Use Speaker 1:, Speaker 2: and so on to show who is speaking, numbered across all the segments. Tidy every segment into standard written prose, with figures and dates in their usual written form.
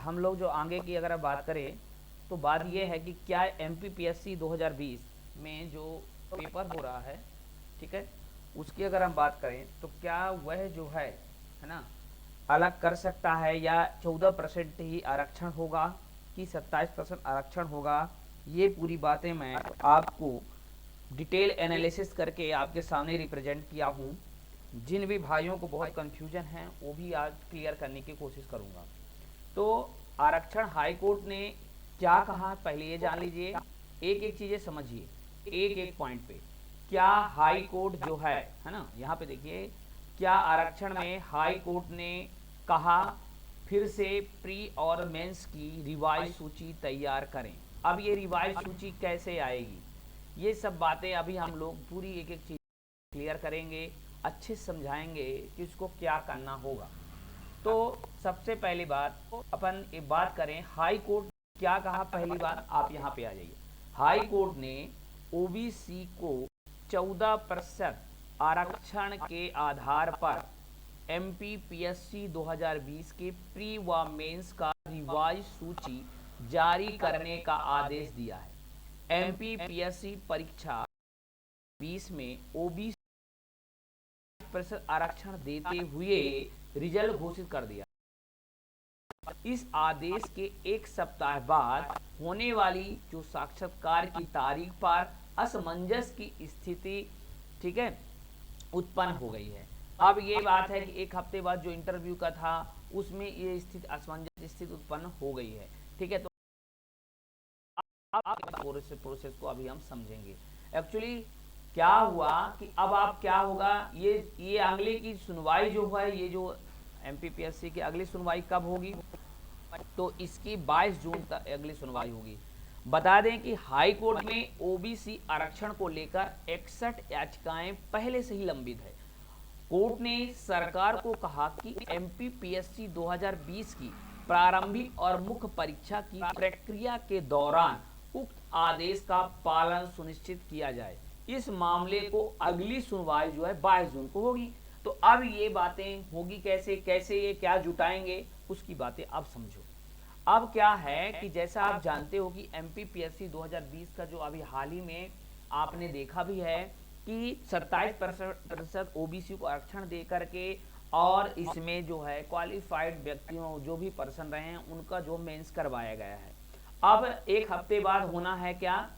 Speaker 1: हम लोग जो आगे की अगर बात करें तो बात यह है कि क्या एमपीपीएससी 2020 में जो पेपर हो रहा है, ठीक है, उसकी अगर हम बात करें तो क्या वह जो है ना, अलग कर सकता है, या 14% ही आरक्षण होगा कि 27% आरक्षण होगा। ये पूरी बातें मैं आपको डिटेल एनालिसिस करके आपके सामने रिप्रेजेंट किया हूँ। जिन भी भाइयों को बहुत कन्फ्यूजन है वो भी आज क्लियर करने की कोशिश करूँगा। तो आरक्षण हाई कोर्ट ने क्या कहा पहले ये जान लीजिए, एक एक चीज़ें समझिए, एक एक पॉइंट पे। क्या हाई कोर्ट जो है ना, यहाँ पे देखिए, क्या आरक्षण में हाई कोर्ट ने कहा फिर से प्री और मेंस की रिवाइज सूची तैयार करें। अब ये रिवाइज सूची कैसे आएगी, ये सब बातें अभी हम लोग पूरी एक एक चीज़ क्लियर करेंगे, अच्छे से समझाएंगे कि उसको क्या करना होगा। तो सबसे पहली बात अपन एक बात करें, हाई कोर्ट क्या कहा। पहली बात आप यहाँ पे आ जाइए, हाई कोर्ट ने ओबीसी को 14% आरक्षण के आधार पर एमपीपीएससी 2020 के प्री व मेंस का रिवाइज सूची जारी करने का आदेश दिया है। एमपीपीएससी परीक्षा 20 में ओबीसी प्रतिशत आरक्षण देते हुए रिजल्ट घोषित कर दिया। इस आदेश के एक सप्ताह बाद होने वाली जो साक्षात्कार की तारीख पर असमंजस की स्थिति, ठीक है, उत्पन्न हो गई है। अब ये बात है कि एक हफ्ते बाद जो इंटरव्यू का था उसमें ये स्थिति असमंजस स्थिति उत्पन्न हो गई है, ठीक है। तो अब प्रोसेस को अभी हम समझेंगे। एक्चुअली क्या हुआ कि अब आप क्या होगा, ये अगले की सुनवाई जो है, ये जो एमपीपीएससी की अगली सुनवाई कब होगी, तो इसकी 22 जून तक अगली सुनवाई होगी। बता दें कि हाई कोर्ट में ओबीसी आरक्षण को लेकर 61 याचिकाएं पहले से ही लंबित है। कोर्ट ने सरकार को कहा कि एमपीपीएससी 2020 की प्रारंभिक और मुख्य परीक्षा की प्रक्रिया के दौरान उक्त आदेश का पालन सुनिश्चित किया जाए। इस मामले को अगली सुनवाई जो है 22 जून को होगी। तो अब ये बातें होगी कैसे, कैसे ये क्या जुटाएंगे, उसकी बातें अब समझो। अब क्या है कि जैसा आप जानते हो कि एमपीपीएससी 2020 का जो अभी हाल ही में आपने देखा भी है कि 27% ओबीसी को आरक्षण दे करके, और इसमें जो है क्वालिफाइड व्यक्तियों जो भी पर्सन रहे हैं उनका जो मेंस करवाया गया है। अब एक हफ्ते बाद होना है क्या,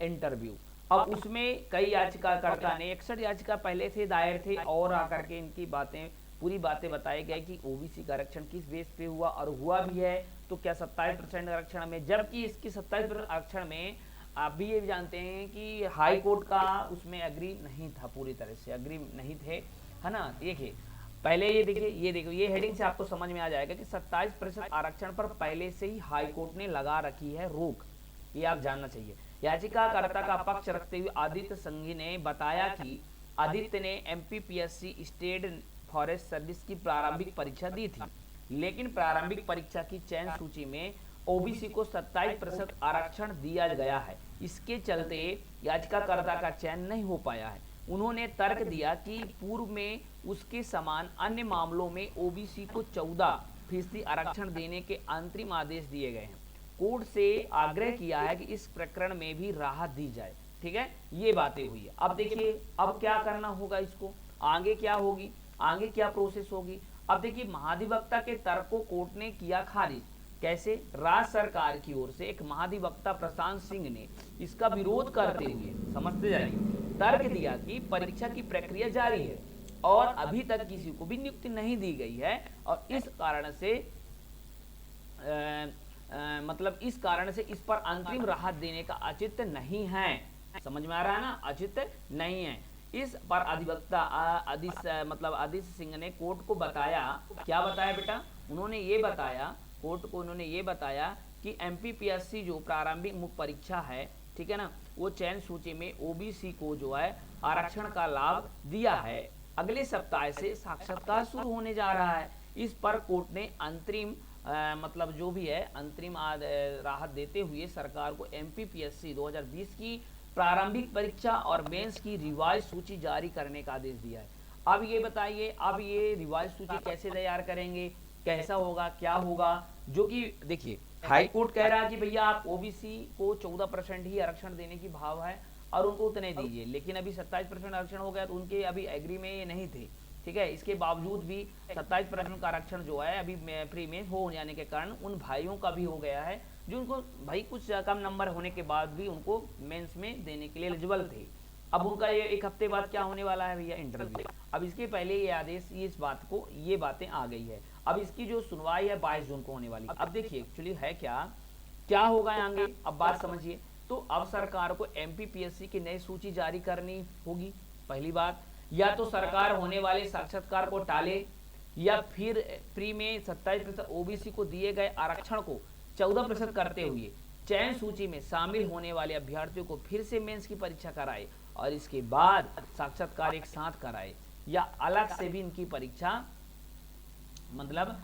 Speaker 1: इंटरव्यू। अब उसमें कई याचिकाकर्ता ने 61 याचिका पहले से दायर थे और आकर के इनकी बातें पूरी बातें बताई गई कि ओबीसी का आरक्षण किस बेस पे हुआ, और हुआ भी है तो क्या 27% आरक्षण में, जबकि इसकी 27% आरक्षण में आप भी ये जानते हैं कि हाई कोर्ट का उसमें एग्री नहीं था, पूरी तरह से एग्री नहीं थे, है ना। देखिए पहले ये देखिए, ये देखो, ये हेडिंग से आपको समझ में आ जाएगा कि 27% आरक्षण पर पहले से ही हाई कोर्ट ने लगा रखी है रोक, ये आप जानना चाहिए। याचिकाकर्ता का पक्ष रखते हुए आदित्य संघी ने बताया कि आदित्य ने एमपीपीएससी स्टेट फॉरेस्ट सर्विस की प्रारंभिक परीक्षा दी थी, लेकिन प्रारंभिक परीक्षा की चयन सूची में ओबीसी को 27% आरक्षण दिया गया है। इसके चलते याचिकाकर्ता का चयन नहीं हो पाया है। उन्होंने तर्क दिया कि पूर्व में उसके समान अन्य मामलों में ओबीसी को 14% आरक्षण देने के अंतरिम आदेश दिए गए हैं। कोर्ट से आग्रह किया है कि इस प्रकरण में भी राहत दी जाए, ठीक है। ये बातें हुई है। अब देखिए अब क्या करना होगा, इसको आगे क्या होगी, आगे क्या प्रोसेस होगी। अब देखिए महाधिवक्ता के तर्क को कोर्ट ने किया खारिज। कैसे, राज्य सरकार की ओर से एक महाधिवक्ता प्रशांत सिंह ने इसका विरोध करते हुए, समझते जाइए, तर्क दिया कि परीक्षा की प्रक्रिया जारी है और अभी तक किसी को भी नियुक्ति नहीं दी गई है, और इस कारण से मतलब इस कारण से इस पर अंतरिम राहत देने का औचित्य नहीं है। समझ में आ रहा है ना, औचित्य नहीं है। इस पर अधिवक्ता आदित्य सिंह ने कोर्ट को बताया, क्या बताया बेटा, उन्होंने ये बताया कोर्ट को, उन्होंने ये बताया कि एमपीपीएससी जो प्रारंभिक मुख्य परीक्षा है, ठीक है ना, वो चयन सूची में ओबीसी को जो है आरक्षण का लाभ दिया है। अगले सप्ताह से साक्षात्कार शुरू होने जा रहा है। इस पर कोर्ट ने अंतरिम मतलब जो भी है अंतरिम राहत देते हुए सरकार को एमपीपीएससी 2020 की प्रारंभिक परीक्षा और मेंस की रिवाइज सूची जारी करने का आदेश दिया है। अब ये बताइए, अब ये रिवाइज सूची कैसे तैयार करेंगे, कैसा होगा, क्या होगा, जो कि देखिए हाई कोर्ट कह रहा है कि भैया आप ओबीसी को 14% ही आरक्षण देने की भाव है और उनको उतने दीजिए, लेकिन अभी 27% आरक्षण हो गया तो उनके अभी एग्री में ये नहीं थे, ठीक है। इसके बावजूद भी 27% का आरक्षण जो है अभी फ्री में हो जाने के कारण उन भाइयों का भी हो गया है जो उनको भाई कुछ कम नंबर होने के बाद भी उनको मेंस में देने के लिए एलिजिबल थे। अब उनका ये एक हफ्ते बाद क्या होने वाला है भैया, इंटरव्यू। अब इसके पहले ये आदेश, ये इस बात को, ये बातें आ गई है। अब इसकी जो सुनवाई है 22 जून को होने वाली। अब देखिए एक्चुअली है क्या क्या होगा आगे, अब बात समझिए। तो अब सरकार को एमपीपीएससी की नई सूची जारी करनी होगी, पहली बात। या तो सरकार होने वाले साक्षात्कार को टाले, या फिर फ्री में 27% ओबीसी को दिए गए आरक्षण को 14% करते हुए चयन सूची में शामिल होने वाले अभ्यर्थियों को फिर से मेंस की परीक्षा कराए और इसके बाद साक्षात्कार एक साथ कराए, या अलग से भी इनकी परीक्षा मतलब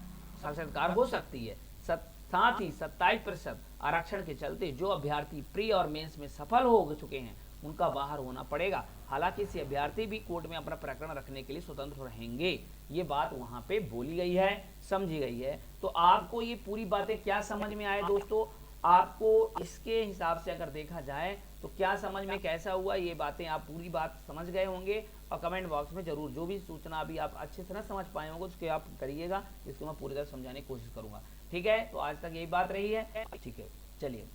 Speaker 1: साक्षात्कार हो सकती है। साथ ही 27% आरक्षण के चलते जो अभ्यर्थी प्री और मेंस में सफल हो चुके हैं उनका बाहर होना पड़ेगा। हालांकि इसे अभ्यर्थी भी कोर्ट में अपना प्रकरण रखने के लिए स्वतंत्र रहेंगे, ये बात वहां पे बोली गई है, समझी गई है। तो आपको ये पूरी बातें क्या समझ में आए दोस्तों? आपको इसके हिसाब से अगर देखा जाए तो क्या समझ में कैसा हुआ, ये बातें आप पूरी बात समझ गए होंगे। और कमेंट बॉक्स में जरूर जो भी सूचना अभी आप अच्छे से ना समझ पाए होंगे उसके आप करिएगा, इसको मैं पूरी तरह समझाने की कोशिश करूंगा। ठीक है, तो आज तक यही बात रही है, ठीक है, चलिए।